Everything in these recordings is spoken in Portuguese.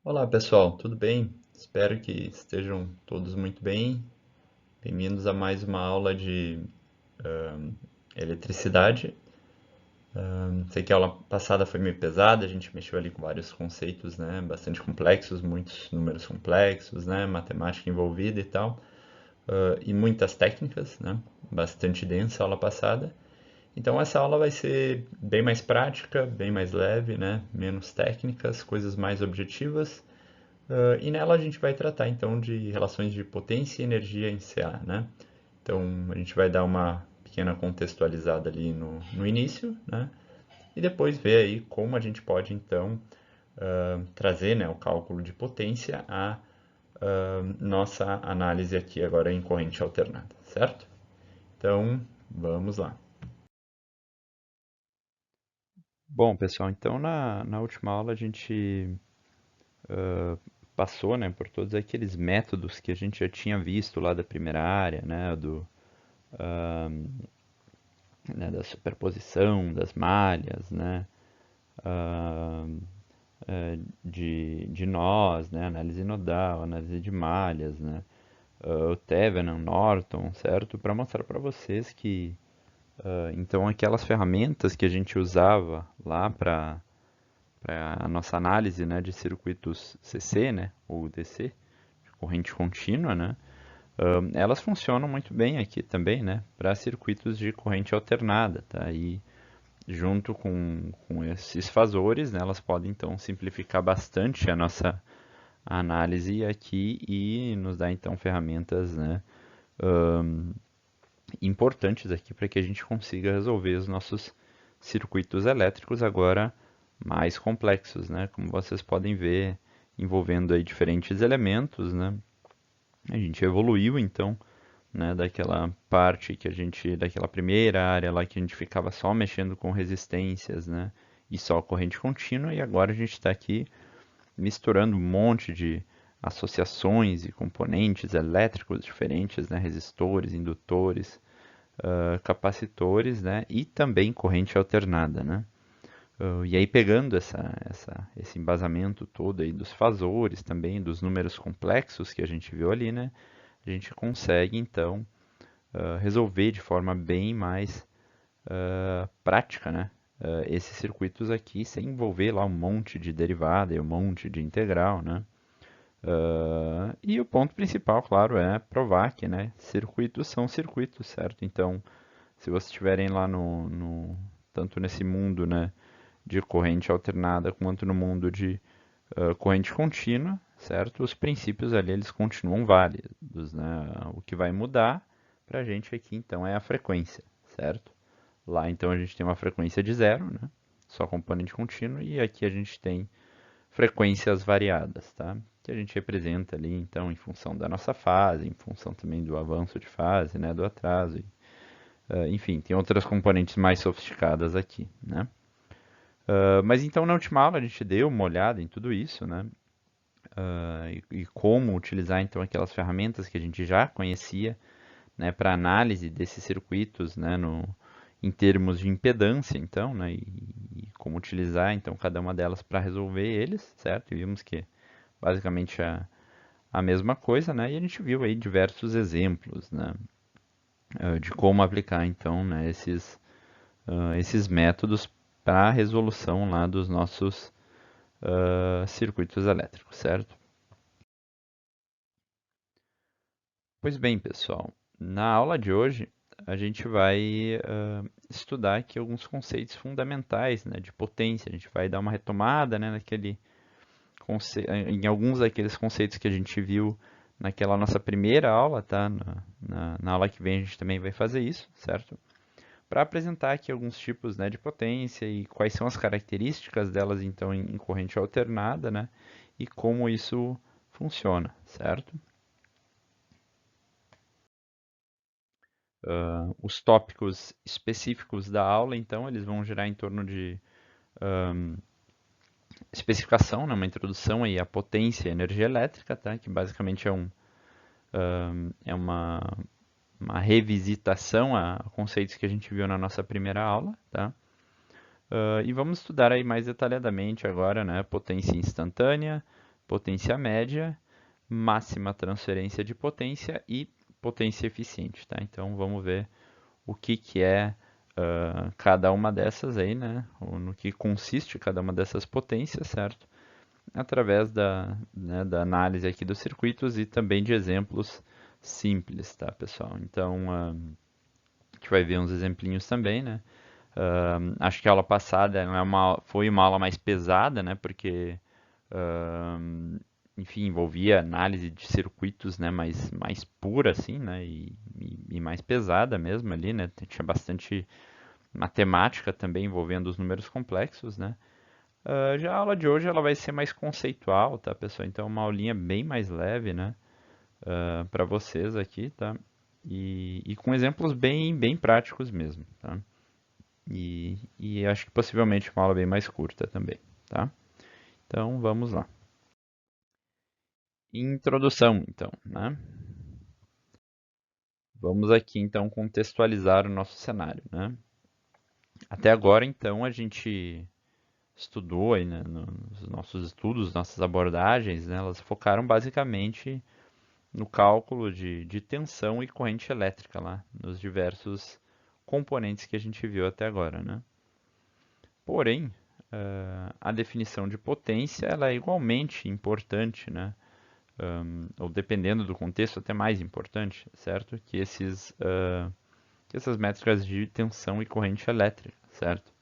Olá pessoal, tudo bem? Espero que estejam todos muito bem. Bem-vindos a mais uma aula de eletricidade. Sei que a aula passada foi meio pesada, a gente mexeu ali com vários conceitos, né, bastante complexos, muitos números complexos, né, matemática envolvida e tal, e muitas técnicas, né, bastante densa a aula passada. Então essa aula vai ser bem mais prática, bem mais leve, né, menos técnicas, coisas mais objetivas. E nela a gente vai tratar então de relações de potência e energia em CA, né? Então a gente vai dar uma pequena contextualizada ali no início, né? E depois ver aí como a gente pode então trazer, né, o cálculo de potência à nossa análise aqui agora em corrente alternada, certo? Então vamos lá. Bom, pessoal, então na última aula a gente passou, né, por todos aqueles métodos que a gente já tinha visto lá da primeira área, né, da superposição das malhas, né, ah, de nós, né, análise nodal, análise de malhas, né, o Thevenin, Norton, certo? Para mostrar para vocês que então aquelas ferramentas que a gente usava lá para a nossa análise, né, de circuitos CC, né, ou DC, de corrente contínua, né, elas funcionam muito bem aqui também, né, para circuitos de corrente alternada, tá? E junto com esses fasores, né, elas podem então simplificar bastante a nossa análise aqui e nos dar então ferramentas, né, importantes aqui para que a gente consiga resolver os nossos circuitos elétricos agora mais complexos, né, como vocês podem ver, envolvendo aí diferentes elementos, né. A gente evoluiu então, né, daquela parte que a gente, daquela primeira área lá que a gente ficava só mexendo com resistências, né, e só corrente contínua, e agora a gente está aqui misturando um monte de associações e componentes elétricos diferentes, né, resistores, indutores, capacitores, né, e também corrente alternada, né. E aí pegando esse embasamento todo aí dos fasores também, dos números complexos que a gente viu ali, né, a gente consegue então resolver de forma bem mais prática, né? Esses circuitos aqui sem envolver lá um monte de derivada e um monte de integral, né? E o ponto principal, claro, é provar que, né, circuitos são circuitos, certo? Então, se vocês estiverem lá tanto nesse mundo, né, de corrente alternada quanto no mundo de corrente contínua, certo? Os princípios ali eles continuam válidos, né? O que vai mudar para a gente aqui então é a frequência, certo? Lá então a gente tem uma frequência de zero, né? Só componente contínuo, e aqui a gente tem frequências variadas, tá? Que a gente representa ali então em função da nossa fase, em função também do avanço de fase, né? Do atraso, enfim, tem outras componentes mais sofisticadas aqui, né? Mas então na última aula a gente deu uma olhada em tudo isso, né? E como utilizar então aquelas ferramentas que a gente já conhecia, né, para análise desses circuitos, né, em termos de impedância, então, né, e como utilizar então cada uma delas para resolver eles, certo? E vimos que basicamente a mesma coisa, né? E a gente viu aí diversos exemplos, né, de como aplicar então, né, esses métodos para a resolução lá dos nossos circuitos elétricos, certo? Pois bem, pessoal, na aula de hoje a gente vai estudar aqui alguns conceitos fundamentais, né, de potência. A gente vai dar uma retomada, né, em alguns daqueles conceitos que a gente viu naquela nossa primeira aula, tá? Na aula que vem a gente também vai fazer isso, certo? Para apresentar aqui alguns tipos, né, de potência e quais são as características delas então em corrente alternada, né, e como isso funciona, certo? Os tópicos específicos da aula, então, eles vão girar em torno de especificação, né, uma introdução aí à potência e energia elétrica, tá? Que basicamente é uma revisitação a conceitos que a gente viu na nossa primeira aula, tá? E vamos estudar aí mais detalhadamente agora, né, potência instantânea, potência média, máxima transferência de potência e potência eficiente, tá? Então vamos ver o que que é cada uma dessas aí, né? Ou no que consiste cada uma dessas potências, certo? Através né, da análise aqui dos circuitos e também de exemplos simples, tá, pessoal? Então a gente vai ver uns exemplinhos também, né? Acho que a aula passada foi uma aula mais pesada, né? Porque enfim, envolvia análise de circuitos, né, mais pura, assim, né, e mais pesada mesmo ali, né, tinha bastante matemática também envolvendo os números complexos, né. Já a aula de hoje ela vai ser mais conceitual, tá, pessoal? Então, uma aulinha bem mais leve, né, para vocês aqui, tá? E com exemplos bem práticos mesmo, tá? E acho que possivelmente uma aula bem mais curta também, tá? Então, vamos lá. Introdução, então, né? Vamos aqui então contextualizar o nosso cenário, né? Até agora, então, a gente estudou aí, né, nos nossos estudos, nossas abordagens, né, elas focaram basicamente no cálculo de tensão e corrente elétrica lá, nos diversos componentes que a gente viu até agora, né? Porém, a definição de potência ela é igualmente importante, né? Ou dependendo do contexto, até mais importante, certo? Que essas métricas de tensão e corrente elétrica, certo?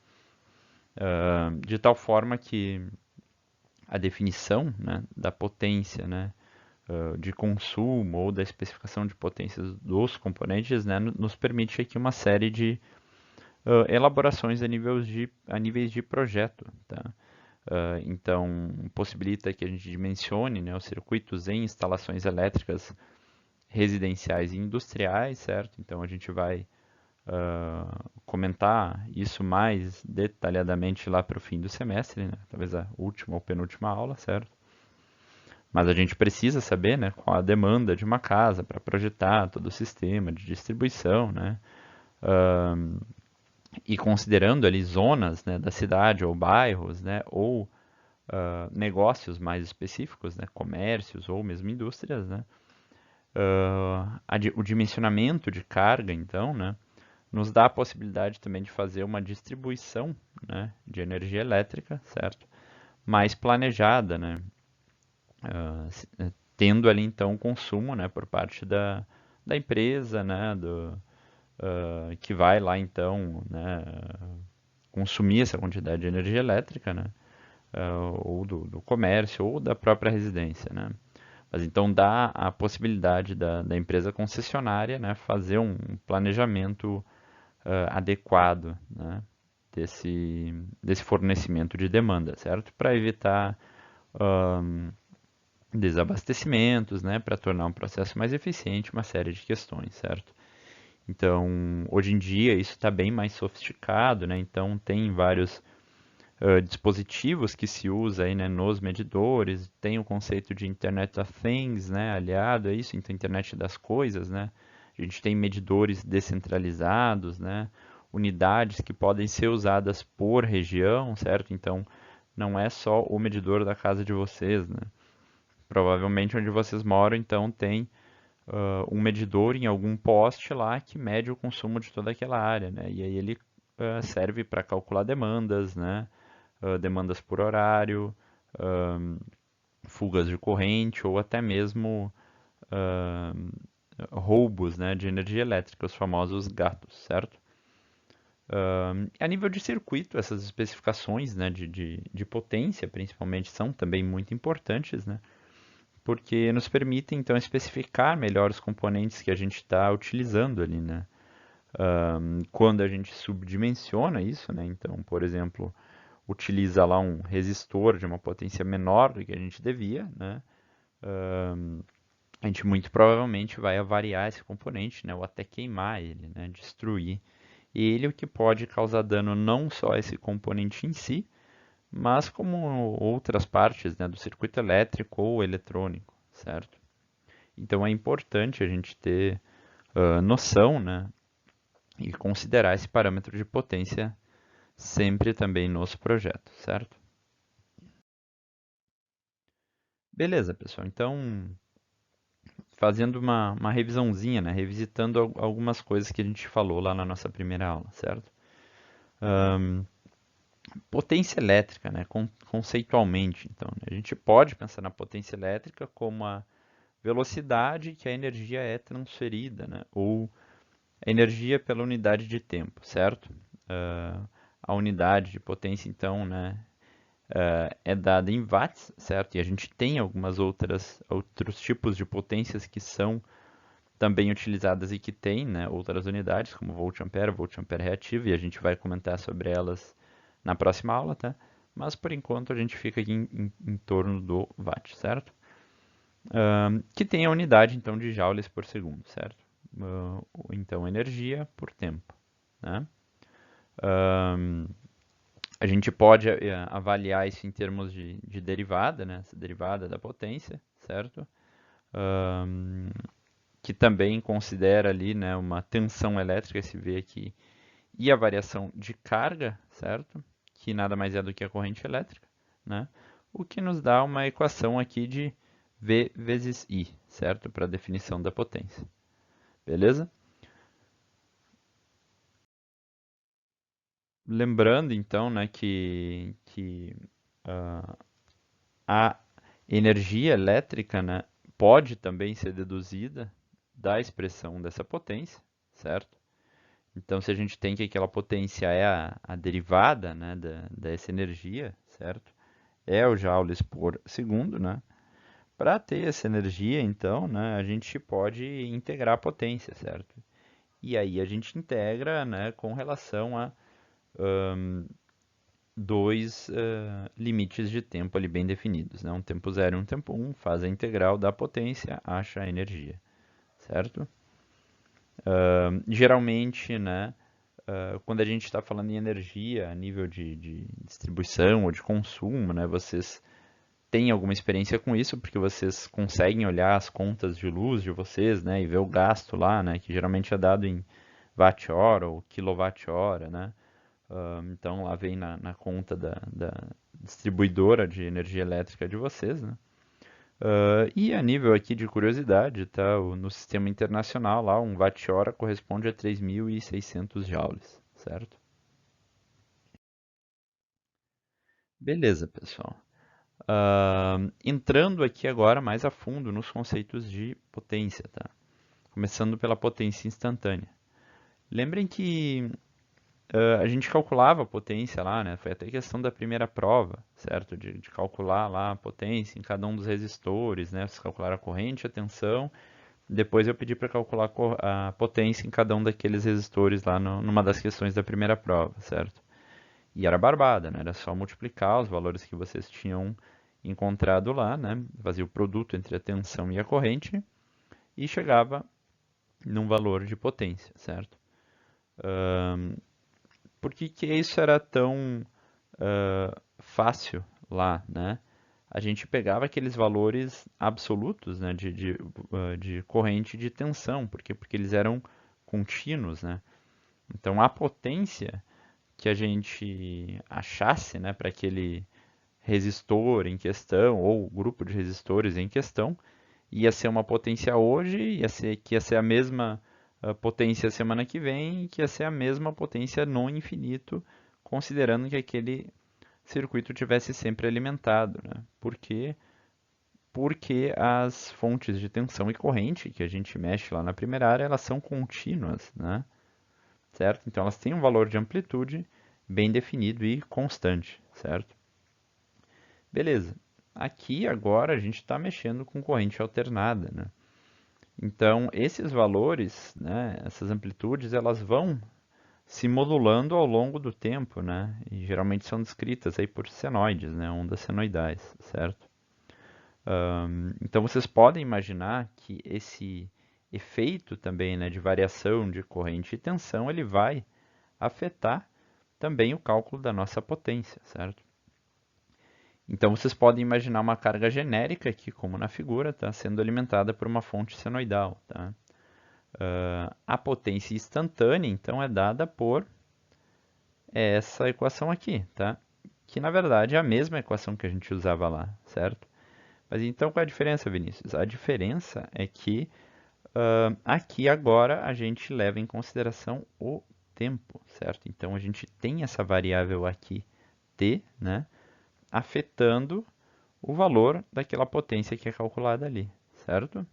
De tal forma que a definição, né, da potência, né, de consumo ou da especificação de potências dos componentes, né, nos permite aqui uma série de elaborações a níveis de projeto, tá? Então, possibilita que a gente dimensione, né, os circuitos em instalações elétricas residenciais e industriais, certo? Então, a gente vai comentar isso mais detalhadamente lá para o fim do semestre, né? Talvez a última ou penúltima aula, certo? Mas a gente precisa saber, né, qual a demanda de uma casa para projetar todo o sistema de distribuição, né? E considerando ali zonas, né, da cidade ou bairros, né, ou negócios mais específicos, né, comércios ou mesmo indústrias, né? O dimensionamento de carga, então, né, nos dá a possibilidade também de fazer uma distribuição, né, de energia elétrica, certo? Mais planejada, né? Tendo ali então o consumo, né, por parte da empresa, né, que vai lá então, né, consumir essa quantidade de energia elétrica, né, ou do comércio ou da própria residência, né. Mas então dá a possibilidade da empresa concessionária, né, fazer um planejamento adequado, né, desse fornecimento de demanda, certo? Para evitar desabastecimentos, né, para tornar um processo mais eficiente, uma série de questões, certo? Então, hoje em dia isso está bem mais sofisticado, né? Então tem vários dispositivos que se usa aí, né, nos medidores, tem o conceito de Internet of Things, né, aliado a isso, então Internet das coisas, né? A gente tem medidores descentralizados, né? Unidades que podem ser usadas por região, certo? Então, não é só o medidor da casa de vocês, né? Provavelmente onde vocês moram, então, tem um medidor em algum poste lá que mede o consumo de toda aquela área, né? E aí ele serve para calcular demandas, né? Demandas por horário, fugas de corrente ou até mesmo roubos, né, de energia elétrica, os famosos gatos, certo? A nível de circuito, essas especificações, né, de potência, principalmente, são também muito importantes, né? Porque nos permitem então especificar melhor os componentes que a gente está utilizando ali, né? Quando a gente subdimensiona isso, né? Então, por exemplo, utiliza lá um resistor de uma potência menor do que a gente devia, né? A gente muito provavelmente vai avariar esse componente, né? Ou até queimar ele, né? Destruir ele, o que pode causar dano não só a esse componente em si, mas como outras partes, né, do circuito elétrico ou eletrônico, certo? Então é importante a gente ter noção, né, e considerar esse parâmetro de potência sempre também nos projetos, certo? Beleza, pessoal. Então, fazendo uma revisãozinha, né? Revisitando algumas coisas que a gente falou lá na nossa primeira aula, certo? Potência elétrica, né? Conceitualmente, então, né? A gente pode pensar na potência elétrica como a velocidade que a energia é transferida, né? Ou a energia pela unidade de tempo, certo? A unidade de potência, então, né, é dada em watts, certo? E a gente tem algumas outros tipos de potências que são também utilizadas e que têm, né, outras unidades, como volt ampere reativo, e a gente vai comentar sobre elas na próxima aula, tá? Mas por enquanto a gente fica aqui em torno do watt, certo? Que tem a unidade então de joules por segundo, certo? Então energia por tempo, né? A gente pode avaliar isso em termos de derivada, né? Essa derivada da potência, certo? Que também considera ali, né, uma tensão elétrica, se vê aqui, e a variação de carga, certo? Que nada mais é do que a corrente elétrica, né? O que nos dá uma equação aqui de V vezes I, certo? Para a definição da potência. Beleza? Lembrando então, né, que a energia elétrica, né, pode também ser deduzida da expressão dessa potência, certo? Então, se a gente tem que aquela potência é a derivada, né, dessa energia, certo? É o joules por segundo, né? Para ter essa energia, então, né, a gente pode integrar a potência, certo? E aí a gente integra, né, com relação a dois limites de tempo ali bem definidos, né? Um tempo zero e um tempo um, faz a integral da potência, acha a energia, certo? Geralmente, né, quando a gente está falando em energia a nível de distribuição ou de consumo, né, vocês têm alguma experiência com isso, porque vocês conseguem olhar as contas de luz de vocês, né, e ver o gasto lá, né, que geralmente é dado em watt-hora ou quilowatt-hora, né? Então lá vem na conta da distribuidora de energia elétrica de vocês, né? E a nível aqui de curiosidade, tá? No sistema internacional lá, um watt-hora corresponde a 3.600 joules, certo? Beleza, pessoal. Entrando aqui agora mais a fundo nos conceitos de potência, tá? Começando pela potência instantânea. Lembrem que a gente calculava a potência lá, né? Foi até questão da primeira prova, certo? De calcular lá a potência em cada um dos resistores, né? Vocês calcularam a corrente, a tensão. Depois eu pedi para calcular a potência em cada um daqueles resistores lá numa das questões da primeira prova, certo? E era barbada, né? Era só multiplicar os valores que vocês tinham encontrado lá, né? Fazia o produto entre a tensão e a corrente e chegava num valor de potência, certo? Por que que isso era tão fácil lá, né? A gente pegava aqueles valores absolutos, né, de corrente de tensão, porque eles eram contínuos, né? Então a potência que a gente achasse, né, para aquele resistor em questão ou grupo de resistores em questão, ia ser uma potência hoje, que ia ser a mesma potência semana que vem, e que ia ser a mesma potência no infinito, considerando que aquele circuito tivesse sempre alimentado, né? Por quê? Porque as fontes de tensão e corrente que a gente mexe lá na primeira área, elas são contínuas, né? Certo? Então elas têm um valor de amplitude bem definido e constante, certo? Beleza. Aqui agora a gente está mexendo com corrente alternada, né? Então esses valores, né, essas amplitudes, elas vão se modulando ao longo do tempo, né? E geralmente são descritas aí por senoides, né? Ondas senoidais, certo? Então vocês podem imaginar que esse efeito também, né, de variação de corrente e tensão, ele vai afetar também o cálculo da nossa potência, certo? Então vocês podem imaginar uma carga genérica aqui, como na figura, tá, sendo alimentada por uma fonte senoidal, tá? A potência instantânea, então, é dada por essa equação aqui, tá? Que na verdade é a mesma equação que a gente usava lá, certo? Mas então qual é a diferença, Vinícius? A diferença é que aqui agora a gente leva em consideração o tempo, certo? Então a gente tem essa variável aqui, t, né, afetando o valor daquela potência que é calculada ali, certo?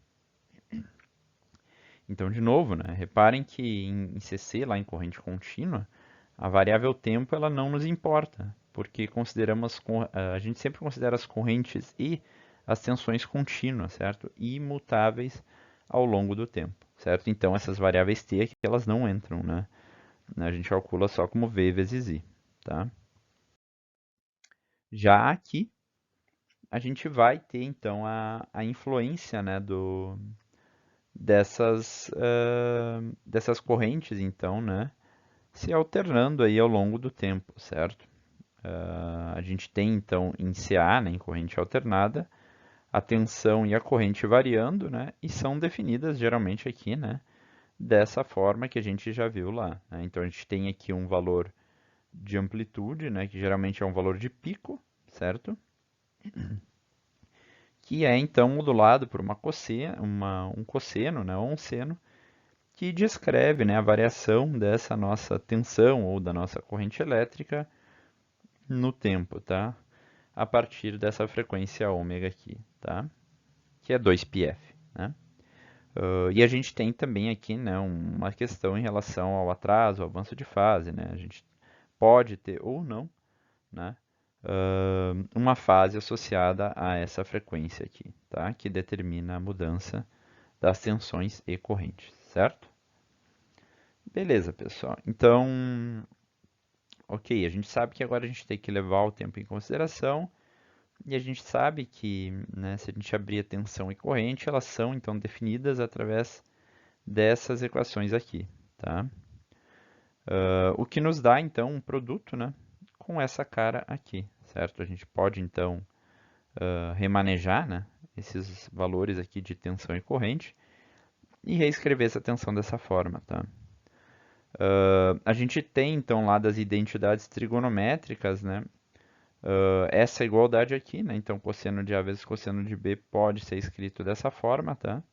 Então, de novo, né, reparem que em CC, lá em corrente contínua, a variável tempo ela não nos importa, porque a gente sempre considera as correntes e as tensões contínuas, certo? E imutáveis ao longo do tempo, certo? Então, essas variáveis t aqui, elas não entram, né? A gente calcula só como v vezes i, tá? Já aqui, a gente vai ter, então, a influência, né, dessas correntes, então, né, se alternando aí ao longo do tempo, certo? A gente tem, então, em CA, né, em corrente alternada, a tensão e a corrente variando, né, e são definidas geralmente aqui, né, dessa forma que a gente já viu lá, né? Então, a gente tem aqui um valor de amplitude, né, que geralmente é um valor de pico, certo? Que é então modulado por um cosseno, né, ou um seno, que descreve, né, a variação dessa nossa tensão ou da nossa corrente elétrica no tempo, tá? A partir dessa frequência ômega aqui, tá? Que é 2πf, né? E a gente tem também aqui, né, uma questão em relação ao atraso, ao avanço de fase, né? A gente pode ter ou não, né, uma fase associada a essa frequência aqui, tá? Que determina a mudança das tensões e correntes, certo? Beleza, pessoal. Então, ok, a gente sabe que agora a gente tem que levar o tempo em consideração e a gente sabe que, né, se a gente abrir a tensão e corrente, elas são então definidas através dessas equações aqui, tá? O que nos dá então um produto, né, com essa cara aqui, certo? A gente pode então remanejar, né, esses valores aqui de tensão e corrente e reescrever essa tensão dessa forma, tá? A gente tem então lá das identidades trigonométricas, né, essa igualdade aqui, né? Então, cosseno de A vezes cosseno de B pode ser escrito dessa forma, tá?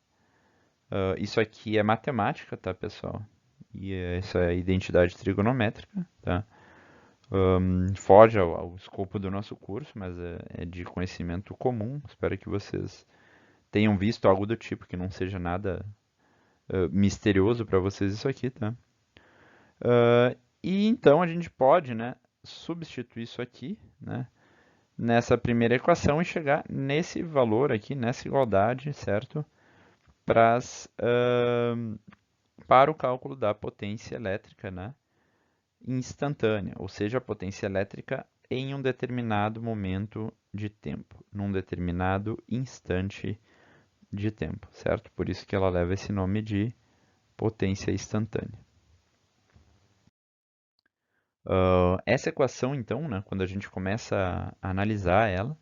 Isso aqui é matemática, tá, pessoal? E essa é a identidade trigonométrica, tá? Foge ao escopo do nosso curso, mas é de conhecimento comum. Espero que vocês tenham visto algo do tipo, que não seja nada misterioso para vocês isso aqui, tá? E então a gente pode, né, substituir isso aqui, né, nessa primeira equação e chegar nesse valor aqui, nessa igualdade, certo? Pras, para o cálculo da potência elétrica, né? Instantânea, ou seja, a potência elétrica em um determinado momento de tempo, num determinado instante de tempo, certo? Por isso que ela leva esse nome de potência instantânea. Essa equação, então, né, quando a gente começa a analisar ela,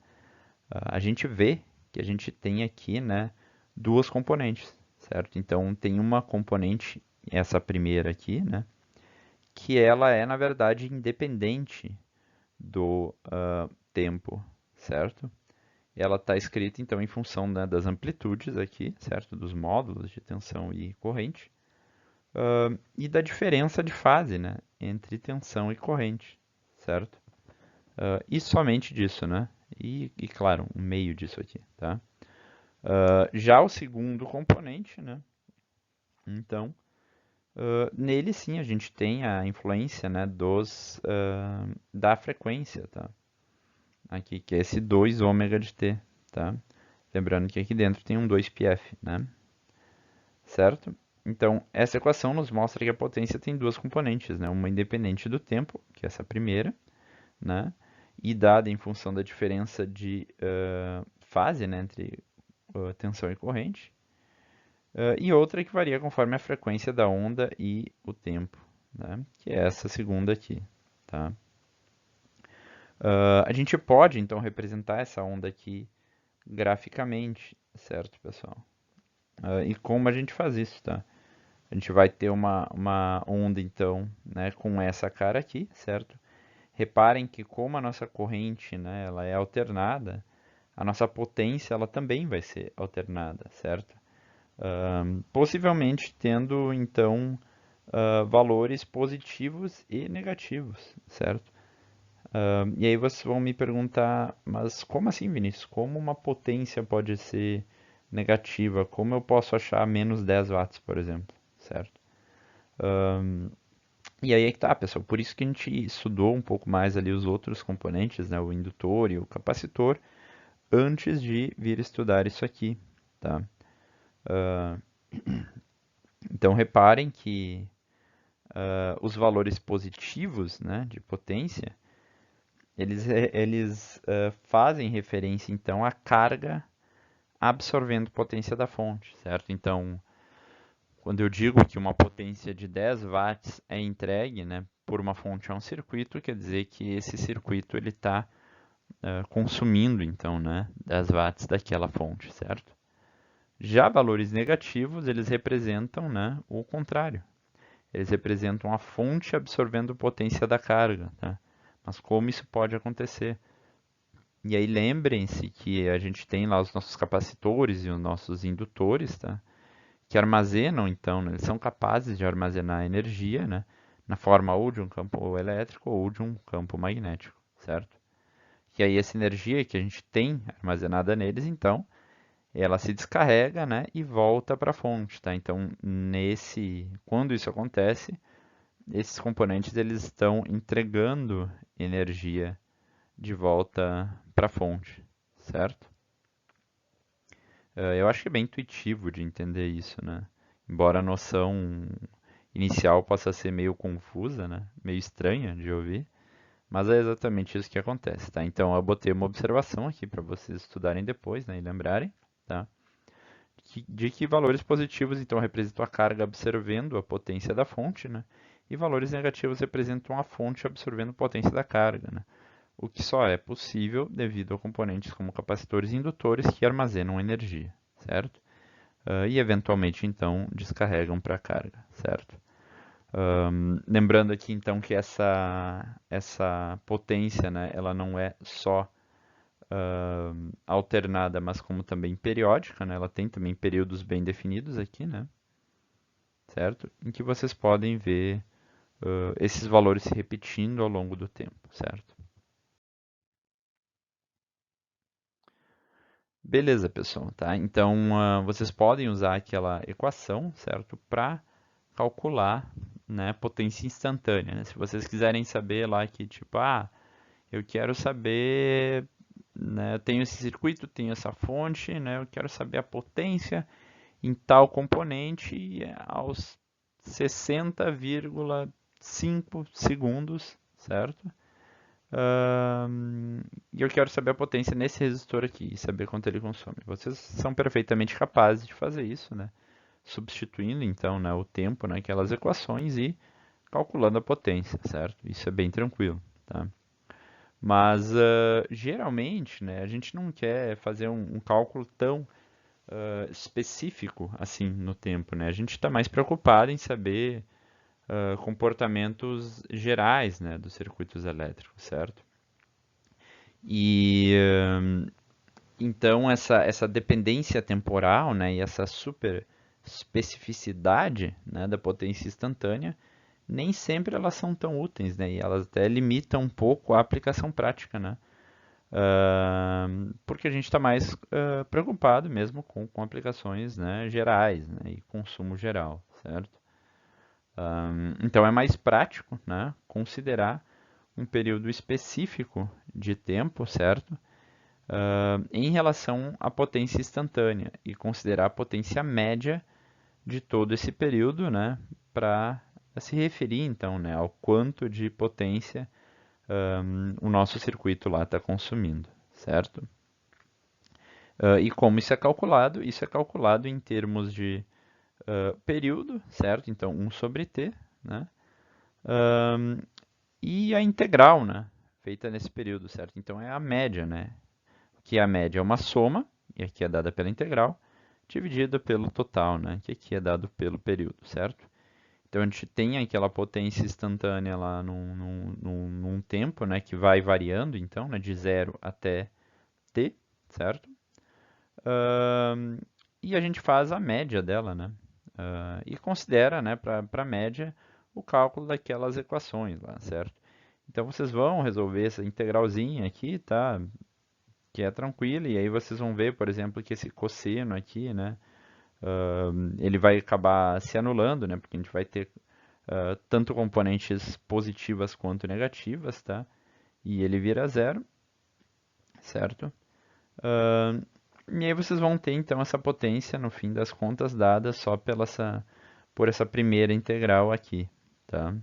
a gente vê que a gente tem aqui, né, duas componentes, certo? Então, tem uma componente, essa primeira aqui, né, que ela é, na verdade, independente do tempo, certo? Ela está escrita, então, em função, né, das amplitudes aqui, certo? Dos módulos de tensão e corrente, e da diferença de fase, né, entre tensão e corrente, certo? E somente disso, né? E claro, um meio disso aqui, tá? Já o segundo componente, né? Então, nele sim a gente tem a influência, né, da frequência, tá? Aqui, que é esse 2 ômega de t, tá? Lembrando que aqui dentro tem um 2πf, né? Certo? Então, essa equação nos mostra que a potência tem duas componentes, né? Uma independente do tempo, que é essa primeira, né? E dada em função da diferença de fase, né, entre tensão e corrente, e outra que varia conforme a frequência da onda e o tempo, né? Que é essa segunda aqui, tá? A gente pode, então, representar essa onda aqui graficamente, certo, pessoal? E como a gente faz isso, tá? A gente vai ter uma onda, então, né, com essa cara aqui, certo? Reparem que como a nossa corrente, né, ela é alternada, a nossa potência ela também vai ser alternada, certo? Possivelmente tendo então valores positivos e negativos, certo? E aí vocês vão me perguntar, mas como assim, Vinícius? Como uma potência pode ser negativa? Como eu posso achar menos 10 watts, por exemplo, certo? E aí é que tá, pessoal. Por isso que a gente estudou um pouco mais ali os outros componentes, né? O indutor e o capacitor, antes de vir estudar isso aqui, tá? Então reparem que os valores positivos, né, de potência, eles fazem referência então à carga absorvendo potência da fonte, certo? Então, quando eu digo que uma potência de 10 watts é entregue, né, por uma fonte a um circuito, quer dizer que esse circuito ele está consumindo então, né, 10 watts daquela fonte, certo? Já valores negativos, eles representam, né, o contrário. Eles representam a fonte absorvendo potência da carga, tá? Mas como isso pode acontecer? E aí lembrem-se que a gente tem lá os nossos capacitores e os nossos indutores, tá? Que armazenam, então, né, eles são capazes de armazenar energia, né? Na forma ou de um campo elétrico ou de um campo magnético, certo? E aí essa energia que a gente tem armazenada neles, então, ela se descarrega, né, e volta para a fonte, tá? Então, quando isso acontece, esses componentes eles estão entregando energia de volta para a fonte, certo? Eu acho que é bem intuitivo de entender isso, né? Embora a noção inicial possa ser meio confusa, né? Meio estranha de ouvir, mas é exatamente isso que acontece, tá? Então eu botei uma observação aqui para vocês estudarem depois, né, e lembrarem, tá? De que valores positivos então representam a carga absorvendo a potência da fonte, né? E valores negativos representam a fonte absorvendo a potência da carga, né? O que só é possível devido a componentes como capacitores e indutores que armazenam energia, certo? E eventualmente então descarregam para a carga, certo? Lembrando aqui então que essa potência, né, ela não é só alternada, mas como também periódica, né? Ela tem também períodos bem definidos aqui, né? Certo? Em que vocês podem ver esses valores se repetindo ao longo do tempo, certo? Beleza, pessoal, tá? Então, vocês podem usar aquela equação, certo? Para calcular, né, potência instantânea, né? Se vocês quiserem saber lá que, tipo, eu quero saber, né, eu tenho esse circuito, tenho essa fonte, né, eu quero saber a potência em tal componente aos 60,5 segundos, certo? E eu quero saber a potência nesse resistor aqui e saber quanto ele consome. Vocês são perfeitamente capazes de fazer isso, né? Substituindo então, né, o tempo naquelas equações e calculando a potência, certo? Isso é bem tranquilo, tá? Mas geralmente, né, a gente não quer fazer um cálculo tão específico assim no tempo, né? A gente está mais preocupado em saber comportamentos gerais, né, dos circuitos elétricos, certo? E então essa dependência temporal, né, e essa super especificidade, né, da potência instantânea, nem sempre elas são tão úteis, né, e elas até limitam um pouco a aplicação prática, né? Porque a gente está mais preocupado mesmo com aplicações, né, gerais, né, e consumo geral, certo? Então é mais prático, né, considerar um período específico de tempo, certo? Em relação à potência instantânea e considerar a potência média de todo esse período, né, para se referir então, né, ao quanto de potência o nosso circuito lá está consumindo, certo? E como isso é calculado? Isso é calculado em termos de período, certo? Então, 1 sobre t, né? E a integral, né? Feita nesse período, certo? Então, é a média, né? Que a média é uma soma, e aqui é dada pela integral, dividida pelo total, né? Que aqui é dado pelo período, certo? Então, a gente tem aquela potência instantânea lá num tempo, né? Que vai variando, então, né? De 0 até t, certo? Ahn, e a gente faz a média dela, né? E considera, né, para a média, o cálculo daquelas equações lá, certo? Então vocês vão resolver essa integralzinha aqui, tá? Que é tranquila, e aí vocês vão ver, por exemplo, que esse cosseno aqui, né? Ele vai acabar se anulando, né? Porque a gente vai ter tanto componentes positivas quanto negativas, tá? E ele vira zero, certo? Uh, e aí vocês vão ter então essa potência no fim das contas dada só por essa primeira integral aqui, tá?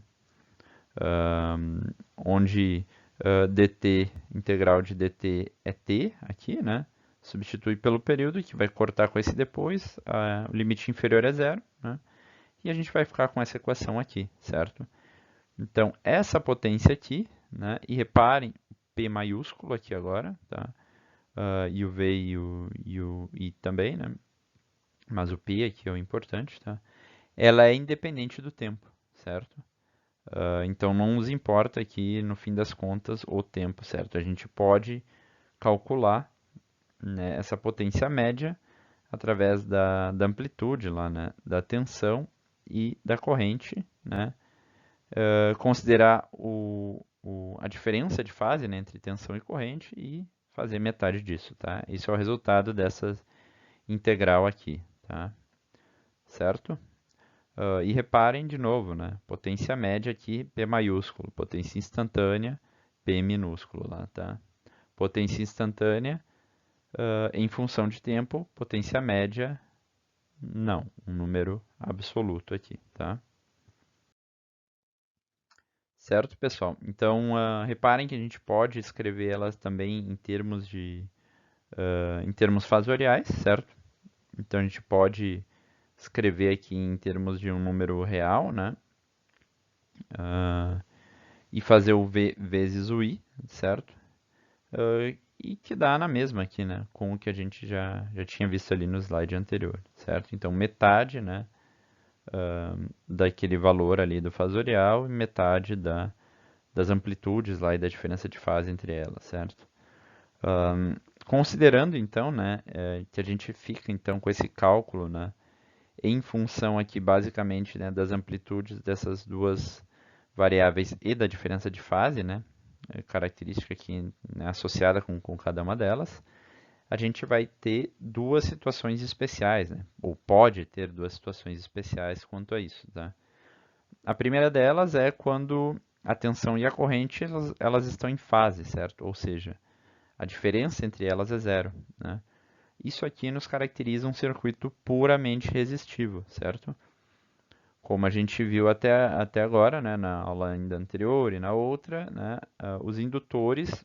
Onde dt, integral de dt é t aqui, né? Substitui pelo período que vai cortar com esse depois, o limite inferior é zero, né? E a gente vai ficar com essa equação aqui, certo? Então, essa potência aqui, né? E reparem, P maiúsculo aqui agora, tá? E o V e o I também, né? Mas o P aqui é o importante, tá? Ela é independente do tempo, certo? Então não nos importa aqui, no fim das contas, o tempo, certo? A gente pode calcular, né, essa potência média através da amplitude lá, né, da tensão e da corrente, né? Considerar a diferença de fase, né, entre tensão e corrente e fazer metade disso, tá? Isso é o resultado dessa integral aqui, tá? Certo? E reparem de novo, né? Potência média aqui, P maiúsculo. Potência instantânea, P minúsculo lá, tá? Potência instantânea, em função de tempo. Potência média, não. Um número absoluto aqui, tá? Certo, pessoal? Então, reparem que a gente pode escrever elas também em termos fasoriais, certo? Então, a gente pode escrever aqui em termos de um número real, né? E fazer o V vezes o I, certo? E que dá na mesma aqui, né? Com o que a gente já tinha visto ali no slide anterior, certo? Então, metade, né? Daquele valor ali do fasorial e metade das amplitudes lá e da diferença de fase entre elas, certo? Considerando então, né, que a gente fica então com esse cálculo, né, em função aqui basicamente, né, das amplitudes dessas duas variáveis e da diferença de fase, né, característica aqui, né, associada com cada uma delas, a gente vai ter duas situações especiais, né, ou pode ter duas situações especiais quanto a isso, tá? A primeira delas é quando a tensão e a corrente elas estão em fase, certo? Ou seja, a diferença entre elas é zero, né? Isso aqui nos caracteriza um circuito puramente resistivo, certo? Como a gente viu até agora, né, na aula ainda anterior e na outra, né, os indutores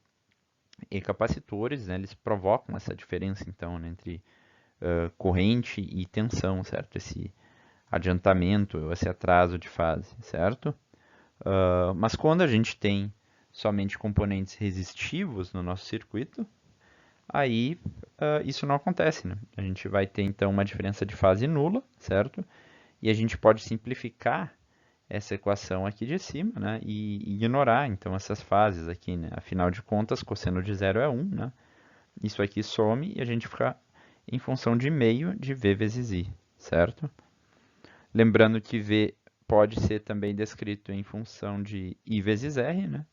e capacitores, né, eles provocam essa diferença, então, né, entre corrente e tensão, certo? Esse adiantamento, esse atraso de fase, certo? Mas quando a gente tem somente componentes resistivos no nosso circuito, aí isso não acontece, né? A gente vai ter então uma diferença de fase nula, certo? E a gente pode simplificar essa equação aqui de cima, né? E ignorar então essas fases aqui, né? Afinal de contas, cosseno de zero é 1, né? Isso aqui some e a gente fica em função de meio de V vezes I, certo? Lembrando que V pode ser também descrito em função de I vezes R, né?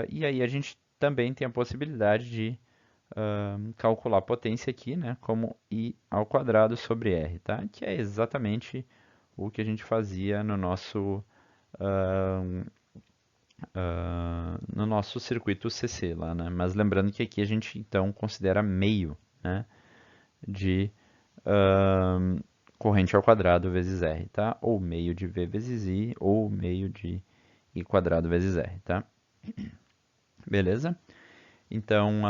E aí a gente também tem a possibilidade de calcular a potência aqui, né, como I ao quadrado sobre R, tá? Que é exatamente o que a gente fazia no nosso circuito CC lá, né? Mas lembrando que aqui a gente então considera meio, né, de corrente ao quadrado vezes R, tá? Ou meio de V vezes I, ou meio de I quadrado vezes R, tá? Beleza? Então,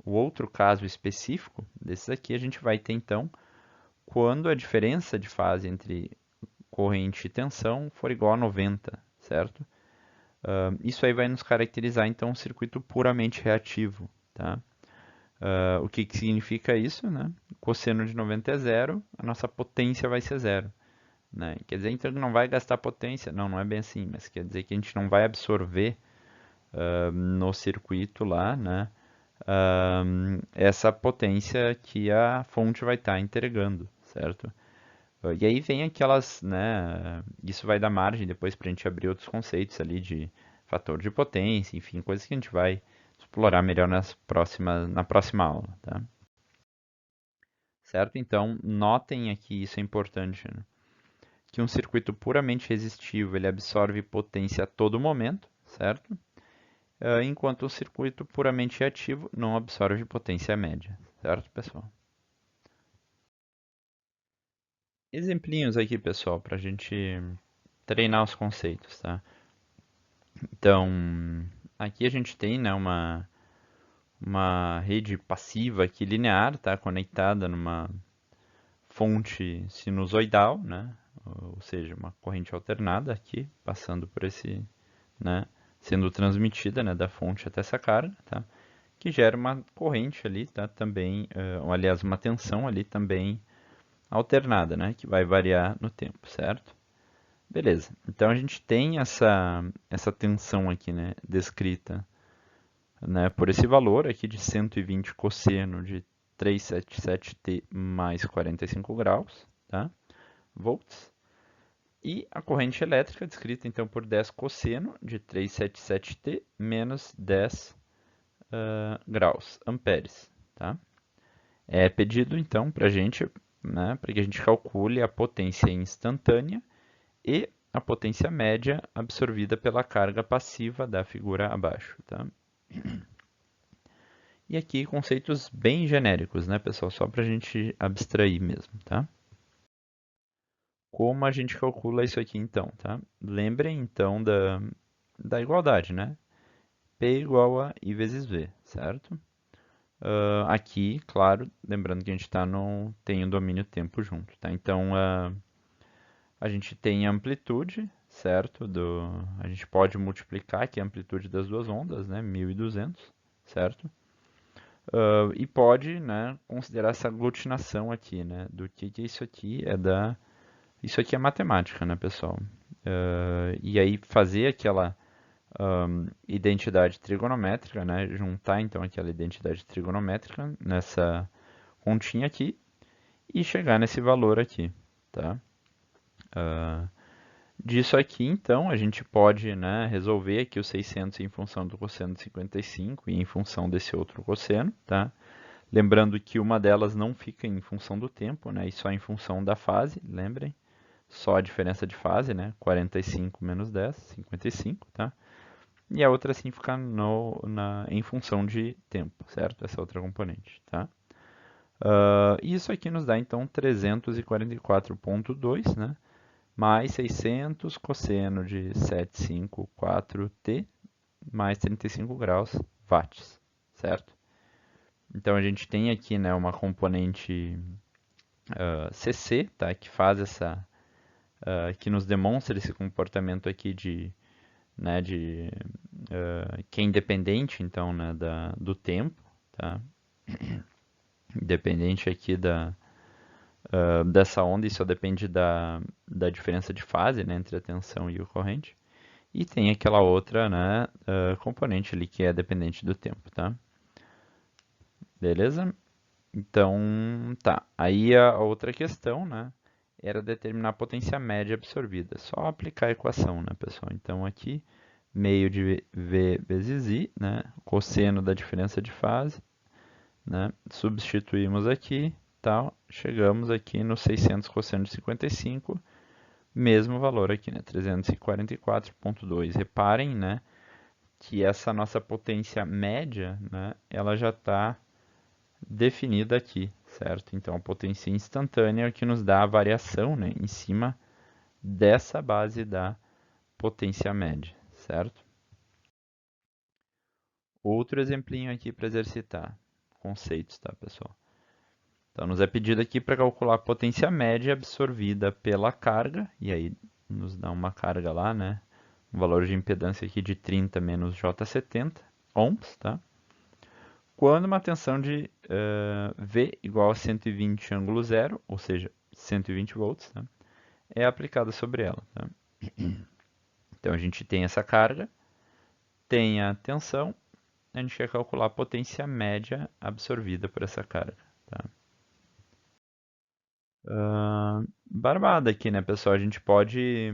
o outro caso específico desses aqui, a gente vai ter então quando a diferença de fase entre corrente e tensão for igual a 90, certo? Isso aí vai nos caracterizar então um circuito puramente reativo, tá? O que que significa isso, né? Cosseno de 90 é zero, a nossa potência vai ser zero, né? Quer dizer então que não vai gastar potência? Não, não é bem assim, mas quer dizer que a gente não vai absorver no circuito lá, né, essa potência que a fonte vai estar entregando, certo? E aí vem aquelas, né? Isso vai dar margem depois para a gente abrir outros conceitos ali de fator de potência, enfim, coisas que a gente vai explorar melhor na próxima aula, tá? Certo? Então, notem aqui, isso é importante, né? Que um circuito puramente resistivo ele absorve potência a todo momento, certo? Enquanto um circuito puramente reativo não absorve potência média, certo, pessoal? Exemplinhos aqui, pessoal, para a gente treinar os conceitos, tá? Então, aqui a gente tem, né, uma rede passiva aqui linear, tá, conectada numa fonte sinusoidal, né, ou seja, uma corrente alternada aqui, passando por esse, né, sendo transmitida, né, da fonte até essa carga, tá, que gera uma corrente ali, tá, também, aliás, uma tensão ali também alternada, né, que vai variar no tempo, certo? Beleza. Então a gente tem essa tensão aqui, né, descrita, né, por esse valor aqui de 120 cosseno de 377t mais 45 graus, tá? Volts. E a corrente elétrica descrita então por 10 cosseno de 377t menos 10 graus, amperes, tá? É pedido então para a gente, né, para que a gente calcule a potência instantânea e a potência média absorvida pela carga passiva da figura abaixo, tá? E aqui conceitos bem genéricos, né, pessoal? Só para a gente abstrair mesmo, tá? Como a gente calcula isso aqui então, tá? Lembrem então da igualdade, né? P igual a I vezes V, certo? Aqui, claro, lembrando que a gente tem o domínio tempo junto, tá? Então, a gente tem a amplitude, certo? A gente pode multiplicar aqui a amplitude das duas ondas, né? 1200, certo? E pode, né, considerar essa aglutinação aqui, né? Do que é isso aqui? Isso aqui é matemática, né, pessoal? E aí fazer aquela identidade trigonométrica, né? Juntar então aquela identidade trigonométrica nessa continha aqui e chegar nesse valor aqui, tá? Disso aqui, então, a gente pode, né, resolver aqui os 600 em função do cosseno de 55 e em função desse outro cosseno, tá? Lembrando que uma delas não fica em função do tempo, né, e só em função da fase, lembrem? Só a diferença de fase, né? 45 menos 10, 55, tá? E a outra sim fica em função de tempo, certo? Essa outra componente, tá? Isso aqui nos dá então 344,2, né? Mais 600 cosseno de 754t mais 35 graus watts, certo? Então a gente tem aqui, né, uma componente CC, tá, que faz que nos demonstra esse comportamento aqui né, que é independente, então, né, do tempo, tá? Independente aqui dessa onda, isso só depende da diferença de fase, né, entre a tensão e o corrente. E tem aquela outra, né, componente ali que é dependente do tempo, tá? Beleza? Então, tá. Aí a outra questão, né, era determinar a potência média absorvida. Só aplicar a equação, né, pessoal? Então, aqui, meio de V vezes I, né, cosseno da diferença de fase, né, substituímos aqui, tal, chegamos aqui no 600 cosseno de 55, mesmo valor aqui, né, 344,2. Reparem, né, que essa nossa potência média, né, ela já está definida aqui, certo? Então, a potência instantânea é o que nos dá a variação, né, em cima dessa base da potência média, certo? Outro exemplinho aqui para exercitar conceitos, tá, pessoal? Então, nos é pedido aqui para calcular a potência média absorvida pela carga, e aí nos dá uma carga lá, né? Um valor de impedância aqui de 30 menos J70 ohms, tá? Quando uma tensão de V igual a 120 ângulo zero, ou seja, 120 volts, tá? É aplicada sobre ela, tá? Então a gente tem essa carga, tem a tensão a gente quer calcular a potência média absorvida por essa carga. Tá? Barbada aqui, né, pessoal? A gente pode,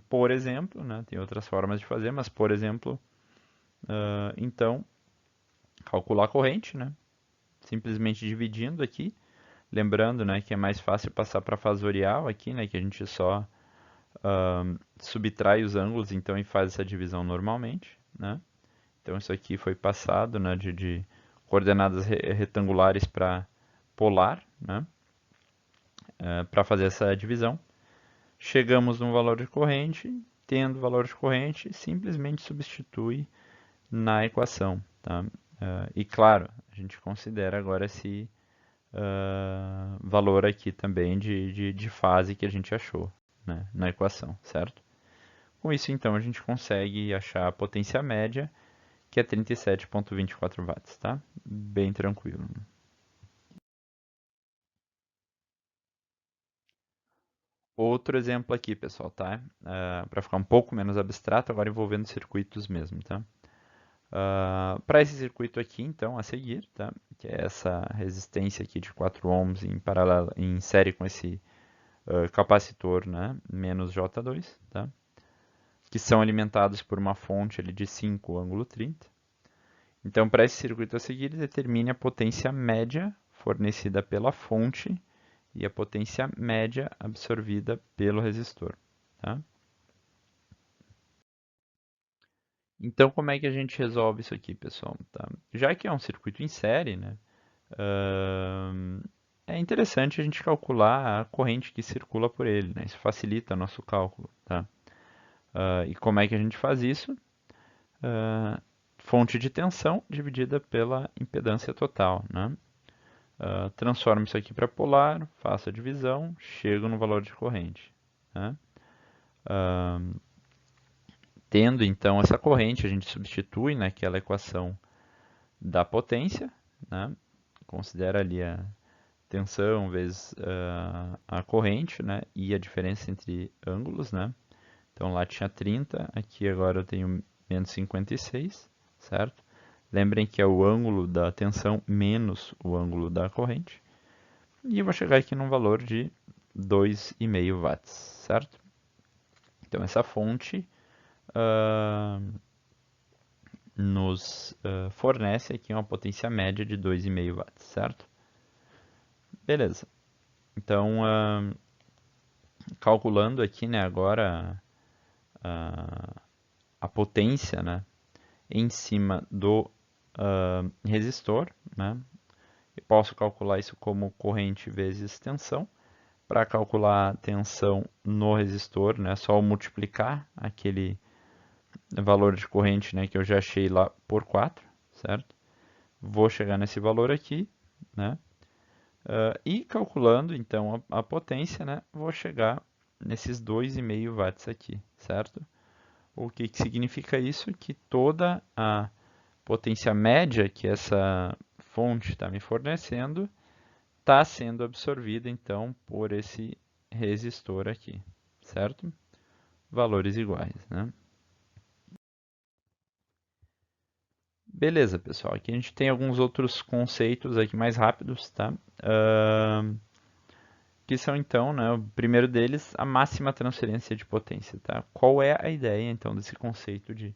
por exemplo, né, tem outras formas de fazer, mas, por exemplo, então, calcular a corrente, né? Simplesmente dividindo aqui. Lembrando, né, que é mais fácil passar para fasorial aqui, né, que a gente só subtrai os ângulos, então, e faz essa divisão normalmente, né? Então, isso aqui foi passado, né, de coordenadas retangulares para polar, né, para fazer essa divisão. Chegamos no valor de corrente, tendo o valor de corrente, simplesmente substitui na equação, tá? E claro, a gente considera agora esse valor aqui também de fase que a gente achou, né, na equação, certo? Com isso, então, a gente consegue achar a potência média, que é 37,24 watts, tá? Bem tranquilo. Outro exemplo aqui, pessoal, tá? Para ficar um pouco menos abstrato, agora envolvendo circuitos mesmo, tá? Para esse circuito aqui, então, a seguir, tá? Que é essa resistência aqui de 4 ohms em paralelo, em série com esse capacitor, né? Menos J2, tá? Que são alimentados por uma fonte ali de 5,30. Então, para esse circuito a seguir, determine a potência média fornecida pela fonte e a potência média absorvida pelo resistor. Tá? Então, como é que a gente resolve isso aqui, pessoal? Tá? Já que é um circuito em série, né, é interessante a gente calcular a corrente que circula por ele. Né? Isso facilita nosso cálculo. Tá? E como é que a gente faz isso? Fonte de tensão dividida pela impedância total. Né? Transformo isso aqui para polar, faço a divisão, chego no valor de corrente. Né? Tendo então essa corrente, a gente substitui naquela equação da potência, né? Considera ali a tensão vezes a corrente, né? E a diferença entre ângulos, né? Então lá tinha 30, aqui agora eu tenho menos 56, certo? Lembrem que é o ângulo da tensão menos o ângulo da corrente. E eu vou chegar aqui num valor de 2,5 watts, certo? Então essa fonte nos fornece aqui uma potência média de 2,5 watts, certo? Beleza. Então, calculando aqui, né, agora a potência, né, em cima do resistor, né, eu posso calcular isso como corrente vezes tensão. Para calcular a tensão no resistor, né, é só multiplicar aquele valor de corrente, né, que eu já achei lá por 4, certo? Vou chegar nesse valor aqui, né? E calculando então a potência, né, vou chegar nesses 2,5 watts aqui, certo? O que, que significa isso? Que toda a potência média que essa fonte está me fornecendo está sendo absorvida então por esse resistor aqui, certo? Valores iguais, né? Beleza, pessoal. Aqui a gente tem alguns outros conceitos aqui mais rápidos, tá? Que são então, né, o primeiro deles, a máxima transferência de potência, tá? Qual é a ideia então desse conceito de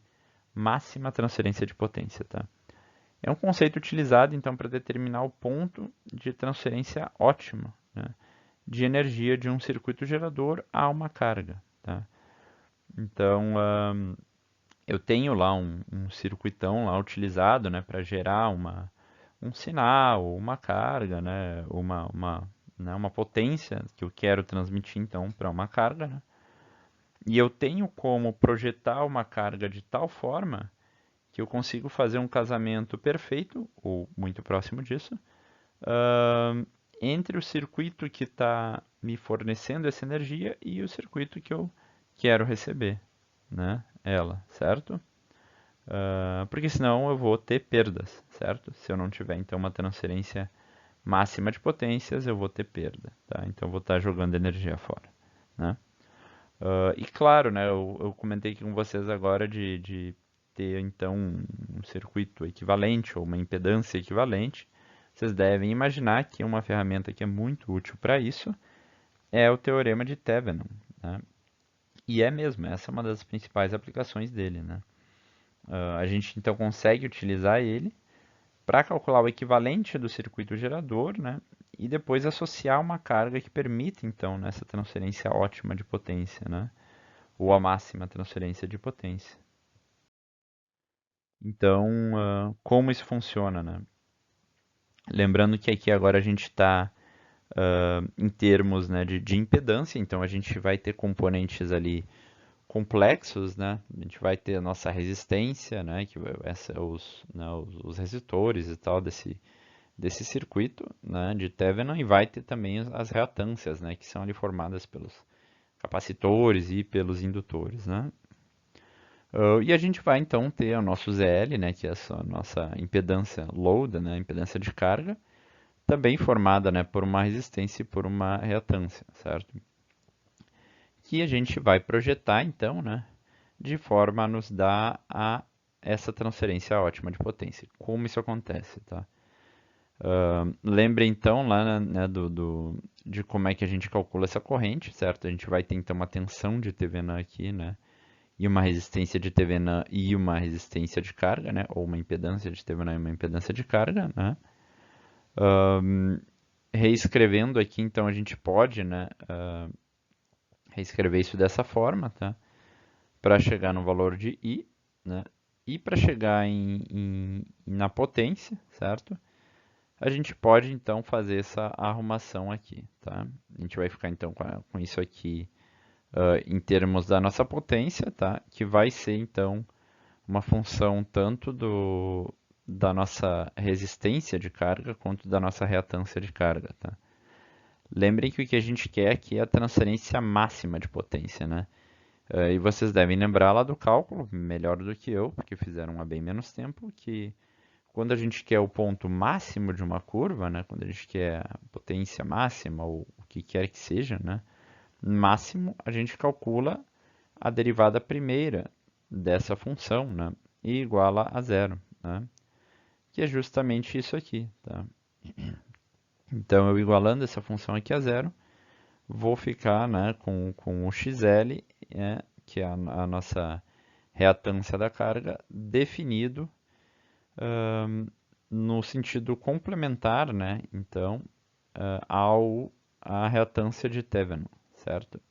máxima transferência de potência, tá? É um conceito utilizado então para determinar o ponto de transferência ótimo, né, de energia de um circuito gerador a uma carga, tá? Então, eu tenho lá um circuitão lá utilizado, né, para gerar um sinal, uma carga, né, uma potência que eu quero transmitir então para uma carga, né? E eu tenho como projetar uma carga de tal forma que eu consigo fazer um casamento perfeito, ou muito próximo disso, entre o circuito que está me fornecendo essa energia e o circuito que eu quero receber, né? Ela, certo? Porque senão eu vou ter perdas, certo? Se eu não tiver então uma transferência máxima de potências, eu vou ter perda, tá? Então eu vou estar jogando energia fora, né? E claro, né, eu comentei aqui com vocês agora de ter então um circuito equivalente ou uma impedância equivalente, vocês devem imaginar que uma ferramenta que é muito útil para isso é o teorema de Thevenin, né? E é mesmo, essa é uma das principais aplicações dele, né? A gente então consegue utilizar ele para calcular o equivalente do circuito gerador, né? E depois associar uma carga que permita então essa transferência ótima de potência, né? Ou a máxima transferência de potência. Então, como isso funciona, né? Lembrando que aqui agora a gente está em termos, né, de impedância, então a gente vai ter componentes ali complexos, né? A gente vai ter a nossa resistência, né, os resistores e tal desse circuito, né, de Thevenin, e vai ter também as reatâncias, né, que são ali formadas pelos capacitores e pelos indutores, né? E a gente vai então ter o nosso ZL, né, que é a nossa impedância load, né, impedância de carga, também formada, né, por uma resistência e por uma reatância, certo? Que a gente vai projetar então, né, de forma a nos dar essa transferência ótima de potência. Como isso acontece, tá? Lembre então lá, né, de como é que a gente calcula essa corrente, certo? A gente vai ter então uma tensão de TVNA aqui, né? E uma resistência de TVNA e uma resistência de carga, né? Ou uma impedância de TVNA e uma impedância de carga, né? Reescrevendo aqui, então a gente pode, né, reescrever isso dessa forma, tá? Para chegar no valor de I, né? E para chegar na potência, certo? A gente pode então fazer essa arrumação aqui, tá? A gente vai ficar então com isso aqui em termos da nossa potência, tá? Que vai ser então uma função tanto da nossa resistência de carga quanto da nossa reatância de carga, tá? Lembrem que o que a gente quer aqui é a transferência máxima de potência, né? E vocês devem lembrar lá do cálculo, melhor do que eu, porque fizeram há bem menos tempo, que quando a gente quer o ponto máximo de uma curva, né, quando a gente quer a potência máxima ou o que quer que seja, né, máximo, a gente calcula a derivada primeira dessa função, né, e iguala a zero, né, que é justamente isso aqui, tá? Então, eu igualando essa função aqui a zero, vou ficar, né, com o xl, que é a nossa reatância da carga, definido no sentido complementar, né? Então, à reatância de Thevenin, certo?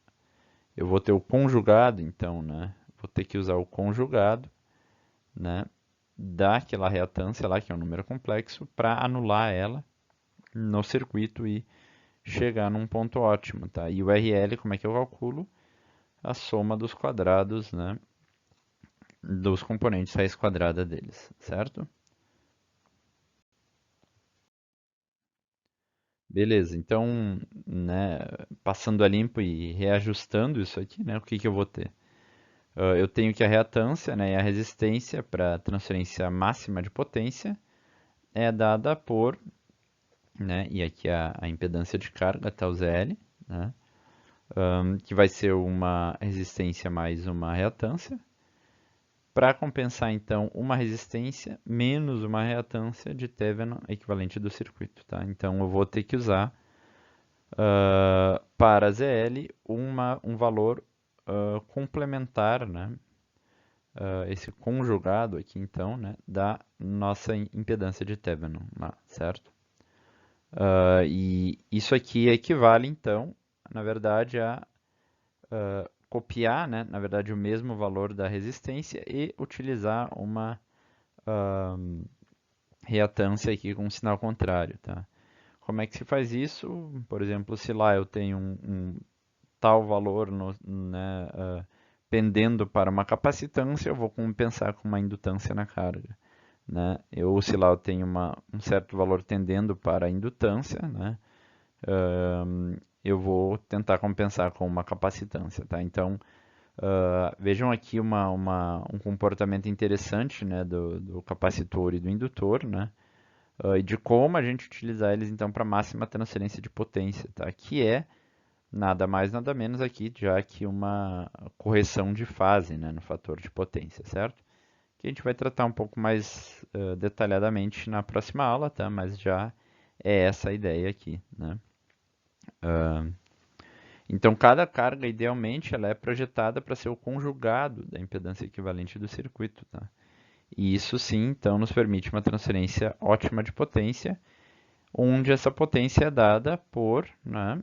Eu vou ter o conjugado, então, né? Vou ter que usar o conjugado, né? Daquela reatância lá, que é um número complexo, para anular ela no circuito e chegar num ponto ótimo, tá? E o RL, como é que eu calculo? A soma dos quadrados, né? Dos componentes raiz quadrada deles, certo? Beleza, então, né, passando a limpo e reajustando isso aqui, né, o que que eu vou ter? Eu tenho que a reatância, né, e a resistência para transferência máxima de potência é dada por, né, e aqui a impedância de carga, tá o ZL, né, que vai ser uma resistência mais uma reatância, para compensar então uma resistência menos uma reatância de Thevenin equivalente do circuito, tá? Então eu vou ter que usar para ZL um valor complementar, né? Esse conjugado aqui, então, né? Da nossa impedância de Thevenin, certo? E isso aqui equivale, então, na verdade, a copiar, né? Na verdade, o mesmo valor da resistência e utilizar uma reatância aqui com um sinal contrário, tá? Como é que se faz isso? Por exemplo, se lá eu tenho um tal valor né, pendendo para uma capacitância, eu vou compensar com uma indutância na carga, né? Ou se lá eu tenho um certo valor tendendo para a indutância, né? Eu vou tentar compensar com uma capacitância, tá? Então, vejam aqui um comportamento interessante, né, do capacitor e do indutor, né? E de como a gente utilizar eles então para máxima transferência de potência, tá? Que é nada mais, nada menos aqui, já que uma correção de fase, né, no fator de potência, certo? que a gente vai tratar um pouco mais detalhadamente na próxima aula, tá? Mas já é essa a ideia aqui, né? Ah, então, cada carga, idealmente, ela é projetada para ser o conjugado da impedância equivalente do circuito, tá? E isso sim, então, nos permite uma transferência ótima de potência, onde essa potência é dada por, né,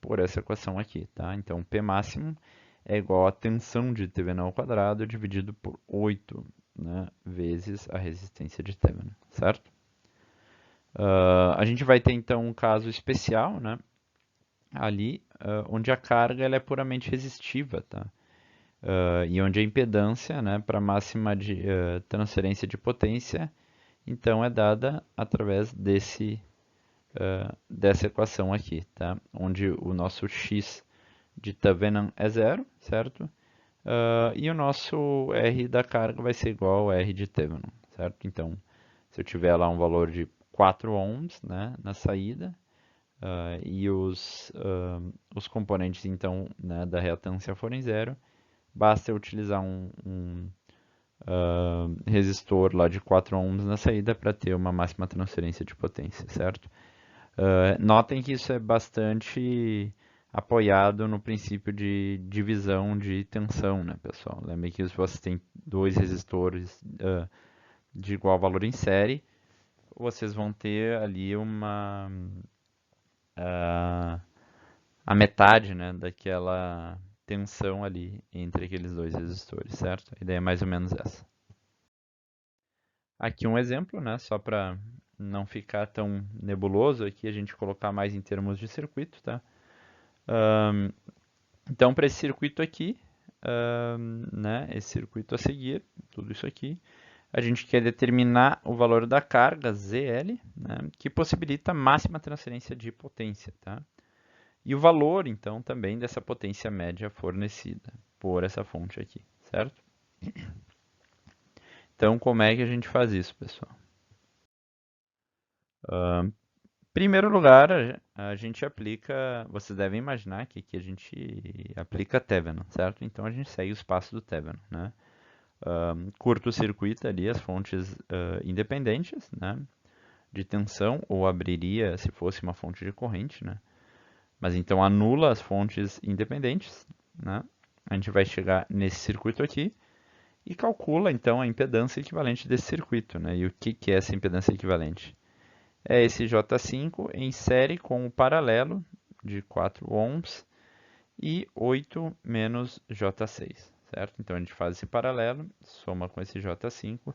por essa equação aqui, tá? Então, P máximo é igual à tensão de Thevenin ao quadrado dividido por 8, né, vezes a resistência de Thevenin, certo? A gente vai ter então um caso especial, né, ali, onde a carga ela é puramente resistiva, tá? E onde a impedância, né, para máxima de transferência de potência, então é dada através dessa equação aqui, tá? Onde o nosso x de Thevenin é zero, certo? E o nosso R da carga vai ser igual ao R de Thevenin, certo? Então, se eu tiver lá um valor de 4 ohms, né, na saída, e os componentes então, né, da reatância forem zero, basta eu utilizar um resistor lá de 4 ohms na saída para ter uma máxima transferência de potência, certo? Notem que isso é bastante apoiado no princípio de divisão de tensão, né, pessoal? Lembre que se você tem dois resistores de igual valor em série, vocês vão ter ali a metade, né, daquela tensão ali entre aqueles dois resistores, certo? A ideia é mais ou menos essa. Aqui um exemplo, né, só para não ficar tão nebuloso aqui, a gente colocar mais em termos de circuito, tá? Então, para esse circuito aqui, né, esse circuito a seguir, tudo isso aqui, a gente quer determinar o valor da carga, ZL, né, que possibilita a máxima transferência de potência, tá? E o valor, então, também dessa potência média fornecida por essa fonte aqui, certo? Então, como é que a gente faz isso, pessoal? Em primeiro lugar, a gente aplica, vocês devem imaginar que aqui a gente aplica Thevenin, certo? Então, a gente segue os passos do Thevenin, né? Curto-circuita ali as fontes independentes, né, de tensão, ou abriria se fosse uma fonte de corrente, né? Mas então anula as fontes independentes, né? A gente vai chegar nesse circuito aqui e calcula então a impedância equivalente desse circuito, né? E o que é essa impedância equivalente? É esse J5 em série com o paralelo de 4 ohms e 8 menos J6, certo? Então a gente faz esse paralelo, soma com esse J5,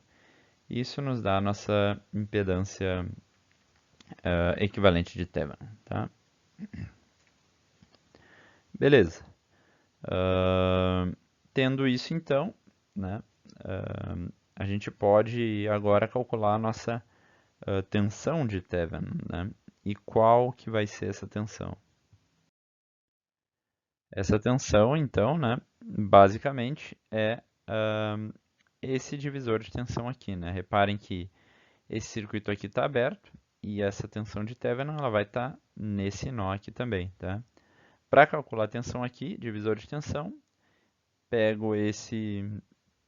e isso nos dá a nossa impedância equivalente de Thevenin, tá? Beleza. Tendo isso então, né, a gente pode agora calcular a nossa tensão de Thevenin, né? E qual que vai ser essa tensão? Essa tensão, então, né, basicamente é esse divisor de tensão aqui, né? Reparem que esse circuito aqui está aberto e essa tensão de Thevenin ela vai estar nesse nó aqui também, tá? Para calcular a tensão aqui, divisor de tensão, pego esse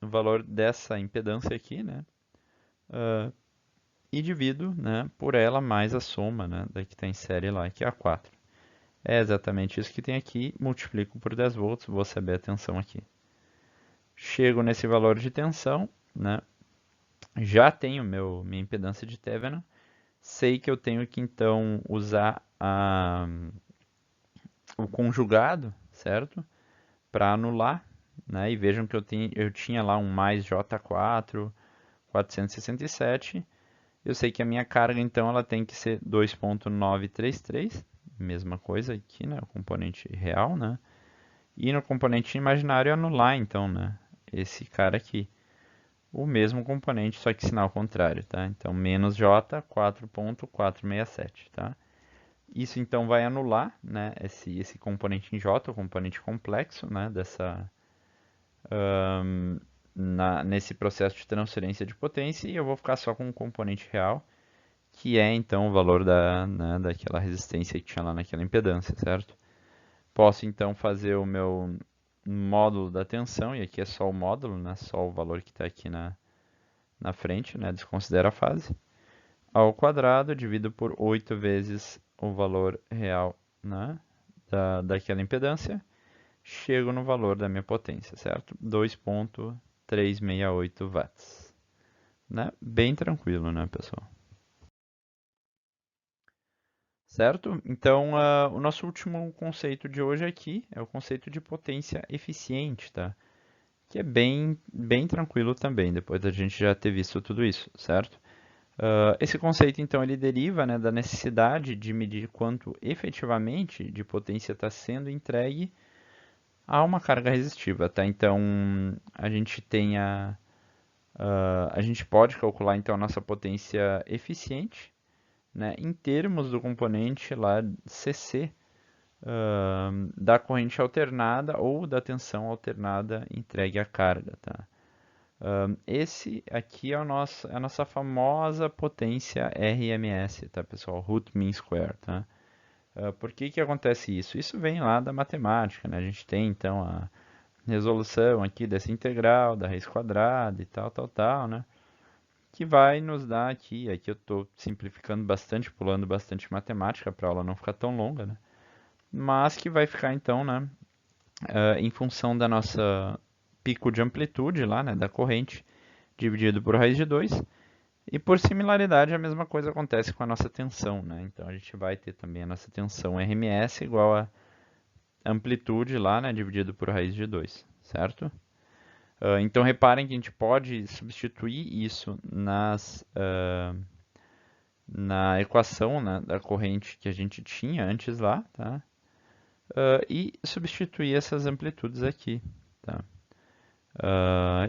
valor dessa impedância aqui, né? E divido, né, por ela mais a soma, né, da que está em série lá, que é a 4. É exatamente isso que tem aqui, multiplico por 10 volts, vou saber a tensão aqui. Chego nesse valor de tensão, né, já tenho minha impedância de Thevenin, sei que eu tenho que então usar o conjugado, certo? Para anular, né? E vejam que eu tinha lá um mais J4, 467. Eu sei que a minha carga, então, ela tem que ser 2.933, mesma coisa aqui, né? O componente real, né? E no componente imaginário anular, então, né? Esse cara aqui. O mesmo componente, só que sinal contrário, tá? Então, menos J, 4.467, tá? Isso, então, vai anular, né? Esse componente em J, o componente complexo, né? Nesse processo de transferência de potência, e eu vou ficar só com o componente real, que é então o valor né, daquela resistência que tinha lá naquela impedância, certo? Posso então fazer o meu módulo da tensão, e aqui é só o módulo, né, só o valor que está aqui na frente, né? Desconsidera a fase, ao quadrado, divido por 8 vezes o valor real, né, daquela impedância, chego no valor da minha potência, certo? 2.368 watts. Né? Bem tranquilo, né, pessoal? Certo? Então, o nosso último conceito de hoje aqui é o conceito de potência eficiente, tá? Que é bem tranquilo também, depois da gente já ter visto tudo isso, certo? Esse conceito, então, ele deriva, né, da necessidade de medir quanto efetivamente de potência está sendo entregue a uma carga resistiva, tá? Então, a gente tem a gente pode calcular, então, a nossa potência eficiente, né, em termos do componente lá CC, da corrente alternada ou da tensão alternada entregue à carga, tá? Esse aqui é, é a nossa famosa potência RMS, tá, pessoal? Root Mean Square, tá? Por que que acontece isso? Isso vem lá da matemática, né? A gente tem, então, a resolução aqui dessa integral, da raiz quadrada e tal, né? Que vai nos dar aqui eu estou simplificando bastante, pulando bastante matemática para a aula não ficar tão longa, né? Mas que vai ficar, então, né? Em função da nossa pico de amplitude lá, né? Da corrente, dividido por raiz de 2. E por similaridade, a mesma coisa acontece com a nossa tensão, né? Então a gente vai ter também a nossa tensão RMS igual a amplitude lá, né, dividido por raiz de 2, certo? Então reparem que a gente pode substituir isso na equação, né, da corrente que a gente tinha antes lá, tá? E substituir essas amplitudes aqui, tá?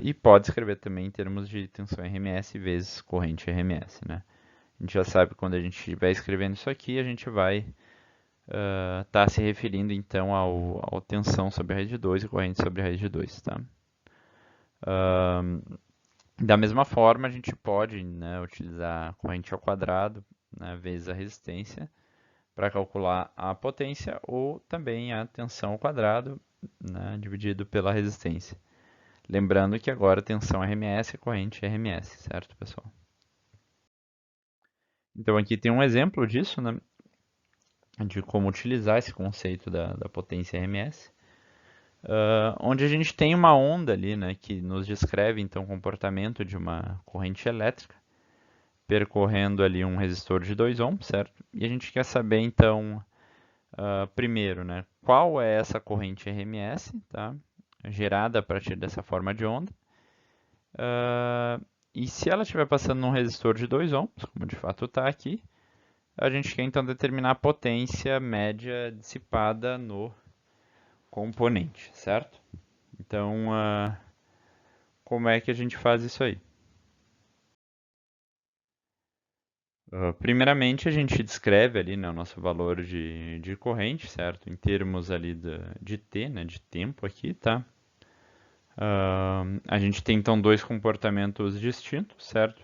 E pode escrever também em termos de tensão RMS vezes corrente RMS, né? A gente já sabe que quando a gente estiver escrevendo isso aqui, a gente vai estar se referindo então ao tensão sobre a raiz de 2 e corrente sobre a raiz de 2, tá? Da mesma forma, a gente pode, né, utilizar a corrente ao quadrado, né, vezes a resistência para calcular a potência ou também a tensão ao quadrado, né, dividido pela resistência. Lembrando que agora a tensão RMS é corrente RMS, certo, pessoal? Então aqui tem um exemplo disso, né, de como utilizar esse conceito da potência RMS, onde a gente tem uma onda ali, né, que nos descreve então o comportamento de uma corrente elétrica percorrendo ali um resistor de 2 ohms, certo? E a gente quer saber então, primeiro, né, qual é essa corrente RMS, tá? Gerada a partir dessa forma de onda. E se ela estiver passando num resistor de 2 ohms, como de fato está aqui, a gente quer então determinar a potência média dissipada no componente, certo? Então, como é que a gente faz isso aí? Primeiramente, a gente descreve ali, né, o nosso valor de corrente, certo? Em termos ali de t, né, de tempo aqui, tá? A gente tem então dois comportamentos distintos, certo?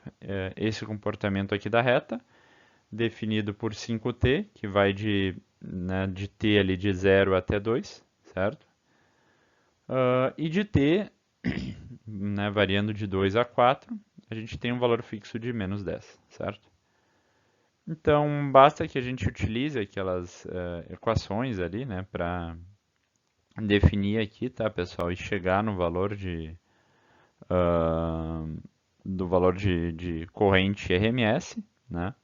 Esse comportamento aqui da reta, definido por 5t, que vai né, de t ali de 0 até 2, certo? E de t, né, variando de 2 a 4, a gente tem um valor fixo de menos 10, certo? Então, basta que a gente utilize aquelas equações ali, né, para definir aqui, tá, pessoal, e chegar no valor uh, do valor de corrente RMS, né,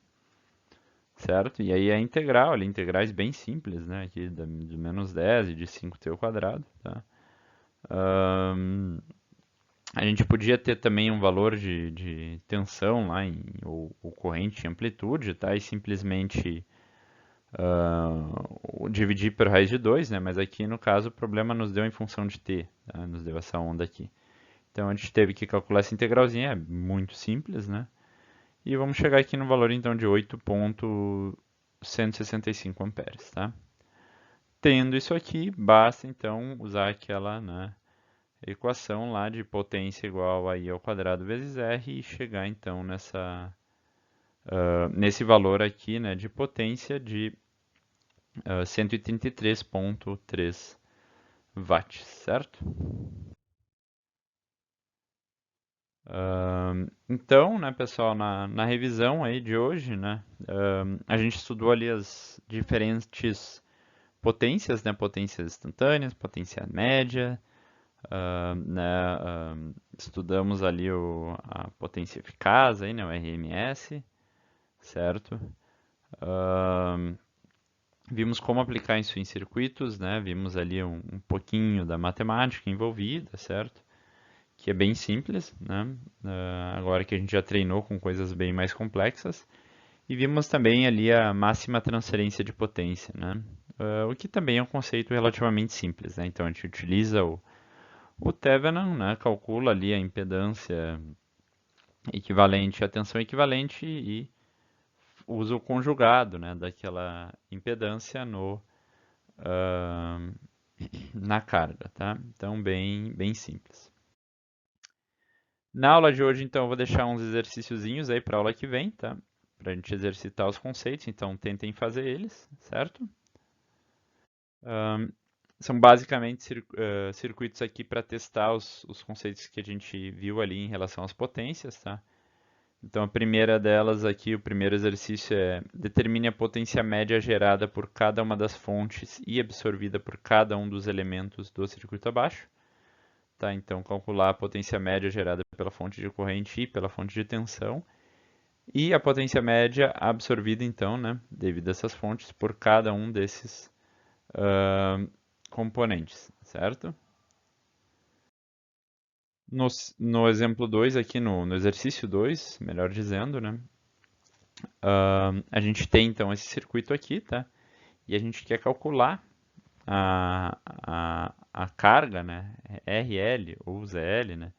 certo? E aí a integral, ali, integrais bem simples, né, aqui do menos 10 e de 5t ao quadrado, tá? A gente podia ter também um valor de tensão lá, ou corrente em amplitude, tá? E simplesmente dividir por raiz de 2, né? Mas aqui no caso o problema nos deu em função de t, tá? Nos deu essa onda aqui. Então a gente teve que calcular essa integralzinha, é muito simples, né? E vamos chegar aqui no valor então de 8.165 amperes, tá? Tendo isso aqui, basta então usar aquela, né, equação lá de potência igual a I ao quadrado vezes R e chegar então nesse valor aqui, né, de potência de 133,3 watts, certo? Então, né, pessoal, na revisão aí de hoje, né, a gente estudou ali as diferentes potências, né, potências instantâneas, potência média, estudamos ali a potência eficaz, aí, né, o RMS, certo? Vimos como aplicar isso em circuitos, né? Vimos ali um pouquinho da matemática envolvida, certo? Que é bem simples, né? Agora que a gente já treinou com coisas bem mais complexas. E vimos também ali a máxima transferência de potência, né? O que também é um conceito relativamente simples, né? Então a gente utiliza o Thevenin, né? Calcula ali a impedância equivalente, a tensão equivalente e usa o conjugado, né? Daquela impedância ah, na carga, tá? Então bem simples. Na aula de hoje, então, eu vou deixar uns exercíciozinhos aí para a aula que vem, tá? Para a gente exercitar os conceitos, então tentem fazer eles, certo? São basicamente circuitos aqui para testar os conceitos que a gente viu ali em relação às potências, tá? Então a primeira delas aqui, o primeiro exercício é determine a potência média gerada por cada uma das fontes e absorvida por cada um dos elementos do circuito abaixo. Tá? Então calcular a potência média gerada pela fonte de corrente e pela fonte de tensão. E a potência média absorvida, então, né, devido a essas fontes, por cada um desses uh, componentes, certo? No exemplo 2 aqui, no exercício 2, melhor dizendo, né, a gente tem então esse circuito aqui, tá? E a gente quer calcular a carga, né, RL ou ZL, né,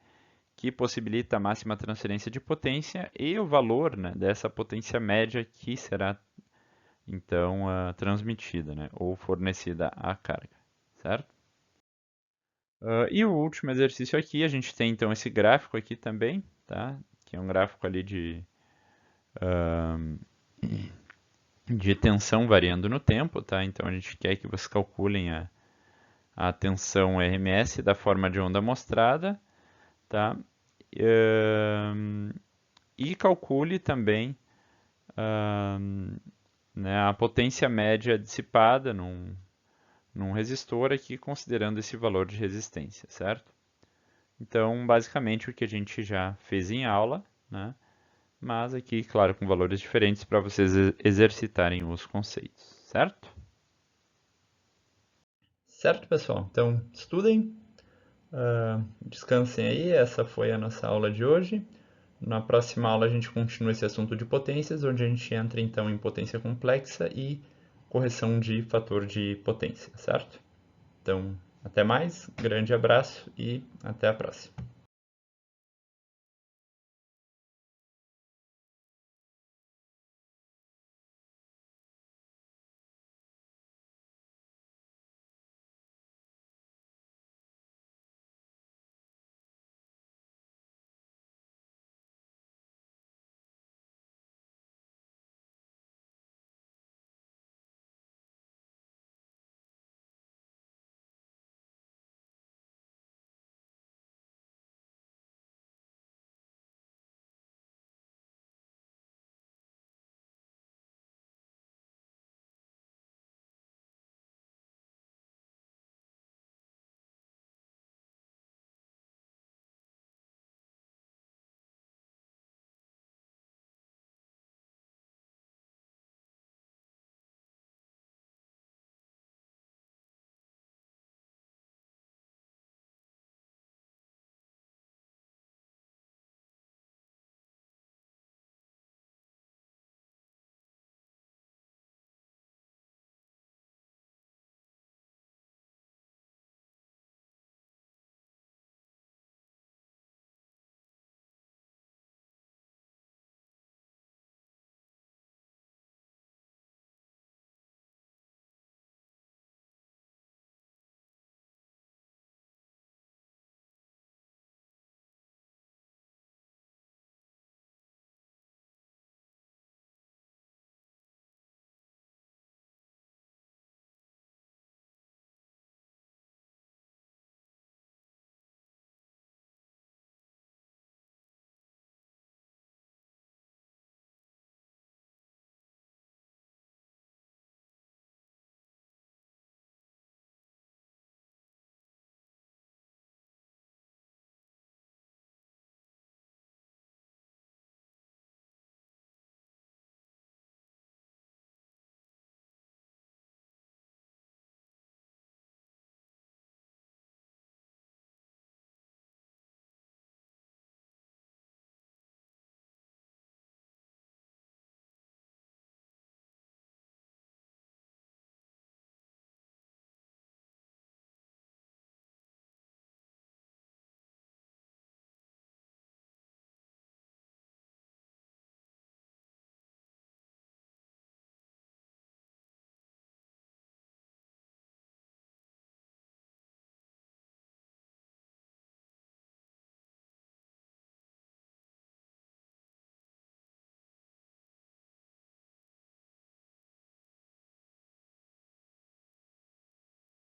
que possibilita a máxima transferência de potência e o valor, né, dessa potência média que será então transmitida, né, ou fornecida à carga, certo? E o último exercício aqui, a gente tem então esse gráfico aqui também, tá? Que é um gráfico ali de tensão variando no tempo, tá? Então a gente quer que vocês calculem a tensão RMS da forma de onda mostrada, tá? E calcule também né, a potência média dissipada num resistor aqui, considerando esse valor de resistência, certo? Então, basicamente, o que a gente já fez em aula, né? Mas aqui, claro, com valores diferentes para vocês exercitarem os conceitos, certo? Certo, pessoal. Então, estudem, descansem aí. Essa foi a nossa aula de hoje. Na próxima aula, a gente continua esse assunto de potências, onde a gente entra então em potência complexa e correção de fator de potência, certo? Então, até mais, grande abraço e até a próxima.